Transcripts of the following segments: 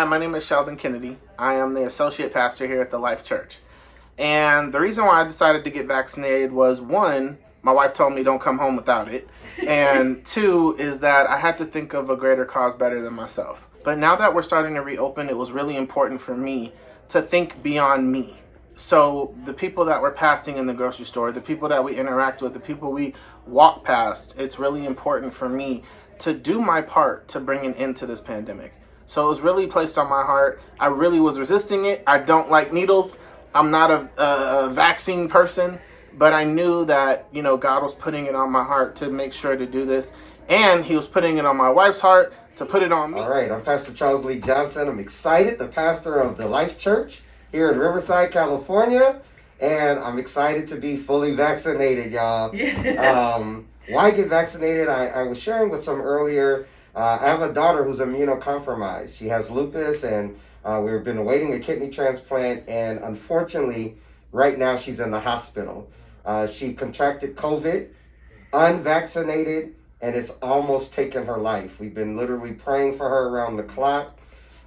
my name is Sheldon Kennedy. I am the associate pastor here at the Life Church. And the reason why I decided to get vaccinated was, one, my wife told me don't come home without it. And two is that I had to think of a greater cause better than myself. But now that we're starting to reopen, it was really important for me to think beyond me. So the people that we're passing in the grocery store, the people that we interact with, the people we walk past, it's really important for me to do my part to bring an end to this pandemic. So it was really placed on my heart. I really was resisting it. I don't like needles. I'm not a vaccine person, but I knew that, God was putting it on my heart to make sure to do this. And he was putting it on my wife's heart to put it on me. All right, I'm Pastor Charles Lee Johnson. I'm excited, the pastor of the Life Church here in Riverside, California. And I'm excited to be fully vaccinated, y'all. Why get vaccinated? I was sharing with some earlier. I have a daughter who's immunocompromised. She has lupus, and we've been awaiting a kidney transplant. And unfortunately, right now she's in the hospital. She contracted COVID, unvaccinated, and it's almost taken her life. We've been literally praying for her around the clock.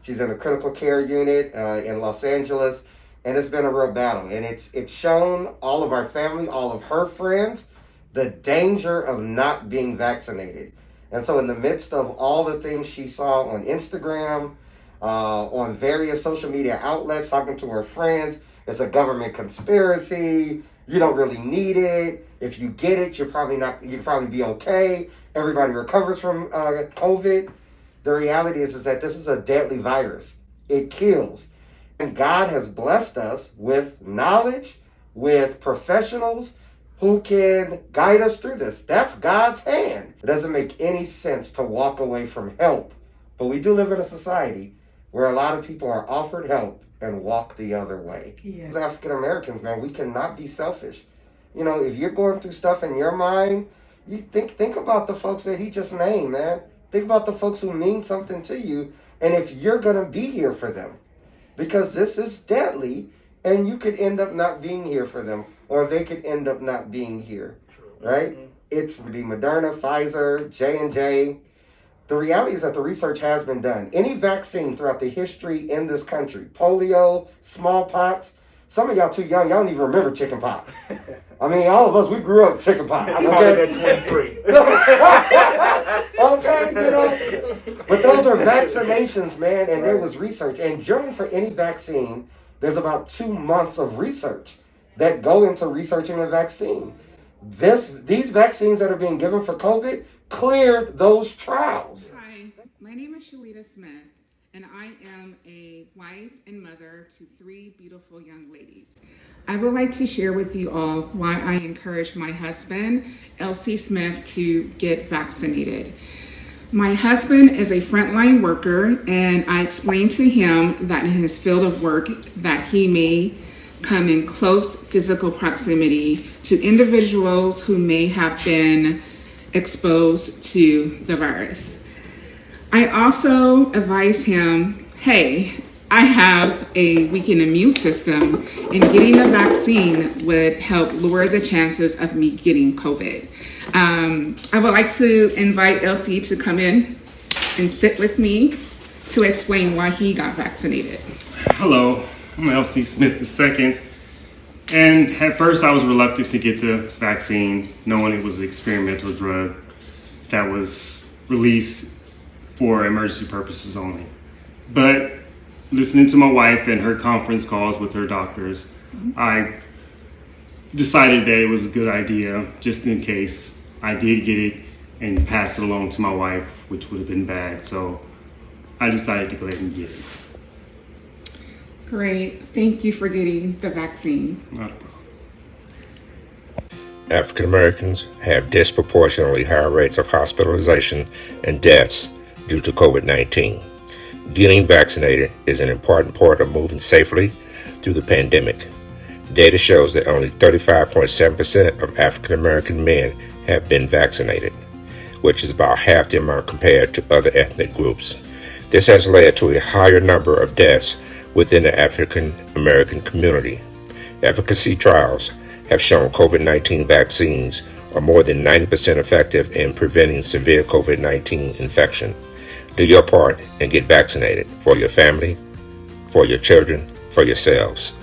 She's in a critical care unit in Los Angeles, and it's been a real battle. And it's shown all of our family, all of her friends, the danger of not being vaccinated. And so in the midst of all the things she saw on Instagram, on various social media outlets, talking to her friends, it's a government conspiracy, you don't really need it, if you get it, you'll probably be okay, everybody recovers from COVID. The reality is that this is a deadly virus. It kills. And God has blessed us with knowledge, with professionals who can guide us through this. That's God's hand. It doesn't make any sense to walk away from help. But we do live in a society where a lot of people are offered help and walk the other way. Yeah. As African Americans, man, we cannot be selfish. If you're going through stuff in your mind, you think about the folks that he just named, man. Think about the folks who mean something to you, and if you're going to be here for them. Because this is deadly, and you could end up not being here for them, or they could end up not being here, right? Mm-hmm. It's the Moderna, Pfizer, J&J. The reality is that the research has been done. Any vaccine throughout the history in this country, polio, smallpox, some of y'all too young, y'all don't even remember chickenpox. I mean, all of us, we grew up with chickenpox. Okay? 23. Okay, But those are vaccinations, man, and there was research. And generally for any vaccine, there's about 2 months of research that go into researching a vaccine. These vaccines that are being given for COVID cleared those trials. Hi, my name is Shalita Smith, and I am a wife and mother to 3 beautiful young ladies. I would like to share with you all why I encourage my husband, Elsie Smith, to get vaccinated. My husband is a frontline worker, and I explained to him that in his field of work that he may come in close physical proximity to individuals who may have been exposed to the virus. I also advise him, hey, I have a weakened immune system, and getting the vaccine would help lower the chances of me getting COVID. I would like to invite Elsie to come in and sit with me to explain why he got vaccinated. Hello, I'm Elsie Smith II. And at first I was reluctant to get the vaccine, knowing it was an experimental drug that was released for emergency purposes only. But listening to my wife and her conference calls with her doctors, I decided that it was a good idea, just in case I did get it and pass it along to my wife, which would have been bad. So I decided to go ahead and get it. Great. Thank you for getting the vaccine. Not a problem. African Americans have disproportionately higher rates of hospitalization and deaths due to COVID-19. Getting vaccinated is an important part of moving safely through the pandemic. Data shows that only 35.7% of African American men have been vaccinated, which is about half the amount compared to other ethnic groups. This has led to a higher number of deaths within the African American community. Efficacy trials have shown COVID-19 vaccines are more than 90% effective in preventing severe COVID-19 infection. Do your part and get vaccinated for your family, for your children, for yourselves.